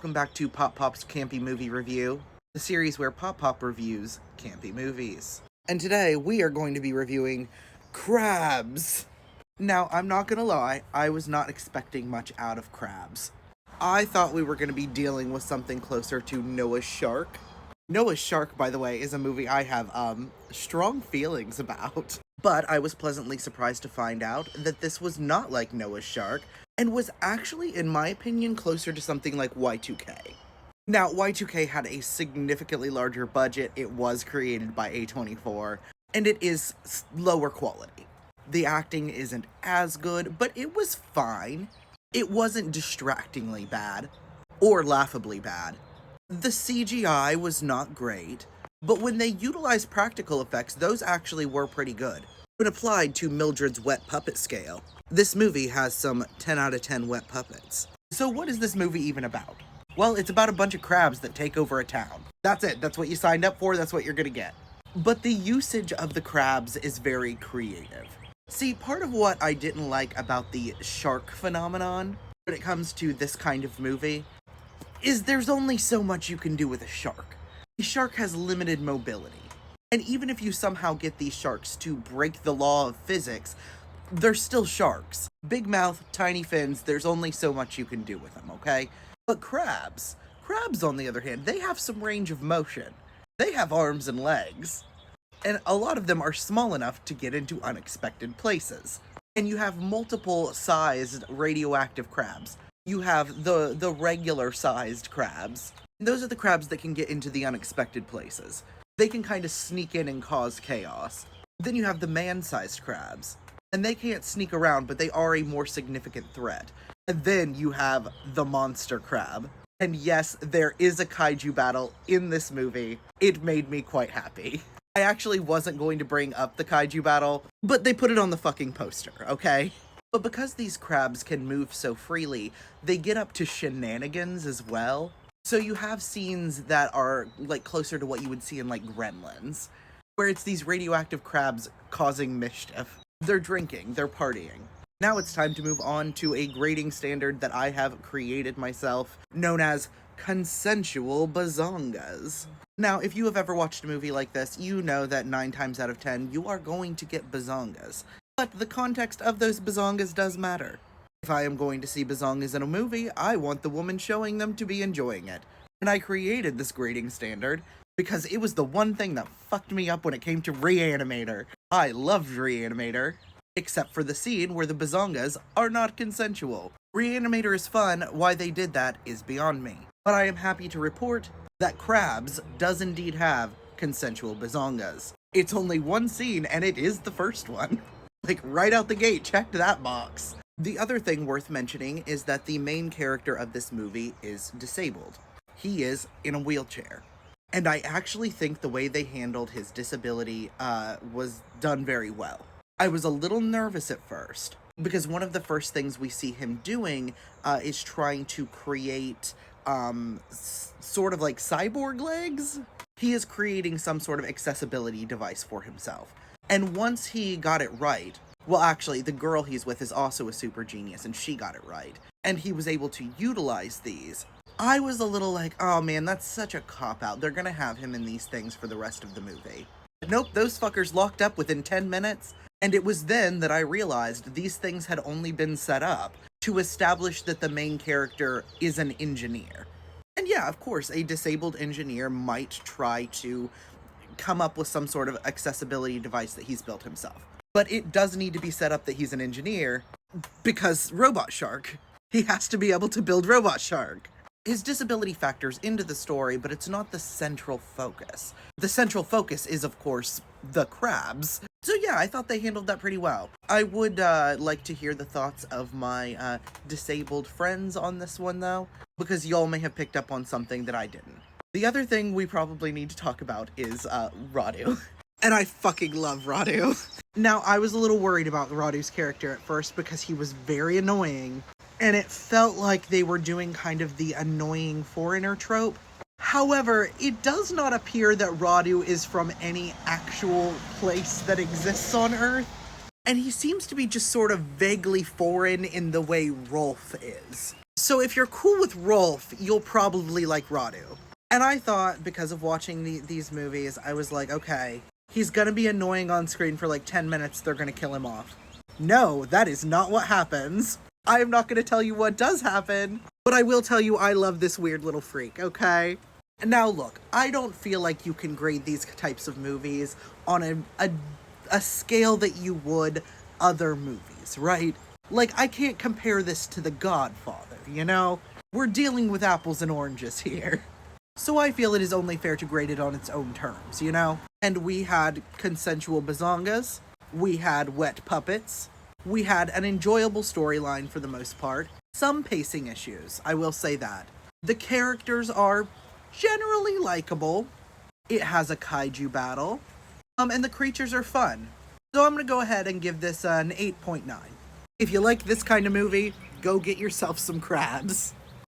Welcome back to Pop Pop's Campy Movie Review, the series where Pop Pop reviews campy movies. And today we are going to be reviewing Crabs. Now, I'm not gonna lie, I was not expecting much out of Crabs. I thought we were gonna be dealing with something closer to Noah's Shark. Noah's Shark, by the way, is a movie I have strong feelings about. But I was pleasantly surprised to find out that this was not like Noah's Shark, and was actually, in my opinion, closer to something like Y2K. Now, Y2K had a significantly larger budget, it was created by A24, and it is lower quality. The acting isn't as good, but it was fine. It wasn't distractingly bad, or laughably bad. The CGI was not great, but when they utilized practical effects, those actually were pretty good. When applied to Mildred's wet puppet scale, this movie has some 10 out of 10 wet puppets. So what is this movie even about? Well, it's about a bunch of crabs that take over a town. That's it. That's what you signed up for. That's what you're gonna get. But the usage of the crabs is very creative. See, part of what I didn't like about the shark phenomenon when it comes to this kind of movie is there's only so much you can do with a shark. The shark has limited mobility. And even if you somehow get these sharks to break the law of physics, they're still sharks. Big mouth, tiny fins, there's only so much you can do with them, okay? But crabs, on the other hand, they have some range of motion. They have arms and legs. And a lot of them are small enough to get into unexpected places. And you have multiple sized radioactive crabs. You have the regular sized crabs. Those are the crabs that can get into the unexpected places. They can kind of sneak in and cause chaos. Then you have the man-sized crabs. And they can't sneak around, but they are a more significant threat. And then you have the monster crab. And yes, there is a kaiju battle in this movie. It made me quite happy. I actually wasn't going to bring up the kaiju battle, but they put it on the fucking poster, okay? But because these crabs can move so freely, they get up to shenanigans as well. So you have scenes that are, like, closer to what you would see in, like, Gremlins, where it's these radioactive crabs causing mischief. They're drinking, they're partying. Now it's time to move on to a grading standard that I have created myself, known as consensual bazongas. Now, if you have ever watched a movie like this, you know that 9 times out of 10, you are going to get bazongas. But the context of those bazongas does matter. If I am going to see bazongas in a movie, I want the woman showing them to be enjoying it. And I created this grading standard because it was the one thing that fucked me up when it came to Reanimator. I loved Reanimator, except for the scene where the bazongas are not consensual. Reanimator is fun, why they did that is beyond me. But I am happy to report that Crabs does indeed have consensual bazongas. It's only one scene, and it is the first one. Like, right out the gate, checked that box. The other thing worth mentioning is that the main character of this movie is disabled. He is in a wheelchair. And I actually think the way they handled his disability was done very well. I was a little nervous at first, because one of the first things we see him doing is trying to create sort of like cyborg legs. He is creating some sort of accessibility device for himself. And once he got it right, well, actually, the girl he's with is also a super genius, and she got it right. And he was able to utilize these. I was a little like, oh man, that's such a cop-out. They're gonna have him in these things for the rest of the movie. But nope, those fuckers locked up within 10 minutes, and it was then that I realized these things had only been set up to establish that the main character is an engineer. And yeah, of course, a disabled engineer might try to come up with some sort of accessibility device that he's built himself. But it does need to be set up that he's an engineer, because Robot Shark. He has to be able to build Robot Shark. His disability factors into the story, but it's not the central focus. The central focus is, of course, the crabs. So yeah, I thought they handled that pretty well. I would like to hear the thoughts of my disabled friends on this one, though, because y'all may have picked up on something that I didn't. The other thing we probably need to talk about is Radu. And I fucking love Radu. Now, I was a little worried about Radu's character at first because he was very annoying, and it felt like they were doing kind of the annoying foreigner trope. However, it does not appear that Radu is from any actual place that exists on Earth, and he seems to be just sort of vaguely foreign in the way Rolf is. So if you're cool with Rolf, you'll probably like Radu. And I thought, because of watching these movies, I was like, okay, he's gonna be annoying on screen for like 10 minutes, they're gonna kill him off. No, that is not what happens. I am not gonna tell you what does happen, but I will tell you I love this weird little freak, okay? Now look, I don't feel like you can grade these types of movies on a scale that you would other movies, right? Like, I can't compare this to The Godfather, you know? We're dealing with apples and oranges here. So I feel it is only fair to grade it on its own terms, you know? And we had consensual bazongas, we had wet puppets, we had an enjoyable storyline for the most part, some pacing issues, I will say that. The characters are generally likable, it has a kaiju battle, and the creatures are fun. So I'm gonna go ahead and give this an 8.9. If you like this kind of movie, go get yourself some crabs.